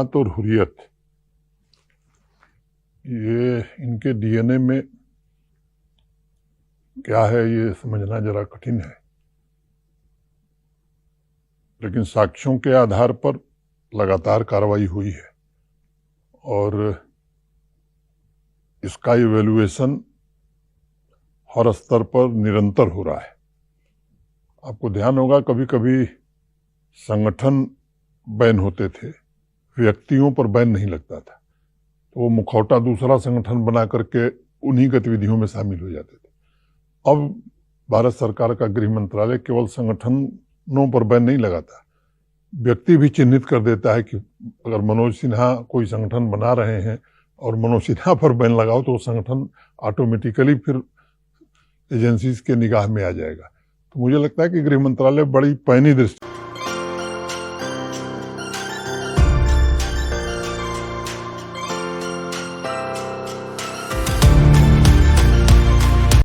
जमात और हुर्रियत, ये इनके डीएनए में क्या है ये समझना जरा कठिन है, लेकिन साक्ष्यों के आधार पर लगातार कार्रवाई हुई है और इसका इवैल्यूएशन हर स्तर पर निरंतर हो रहा है। आपको ध्यान होगा कभी कभी संगठन बैन होते थे, व्यक्तियों पर बैन नहीं लगता था, तो वो मुखौटा दूसरा संगठन बना करके उन्हीं गतिविधियों में शामिल हो जाते थे। अब भारत सरकार का गृह मंत्रालय केवल संगठनों पर बैन नहीं लगाता, व्यक्ति भी चिन्हित कर देता है कि अगर मनोज सिन्हा कोई संगठन बना रहे हैं और मनोज सिन्हा पर बैन लगाओ तो वो संगठन ऑटोमेटिकली फिर एजेंसीज के निगाह में आ जाएगा। तो मुझे लगता है कि गृह मंत्रालय बड़ी पैनी दृष्टि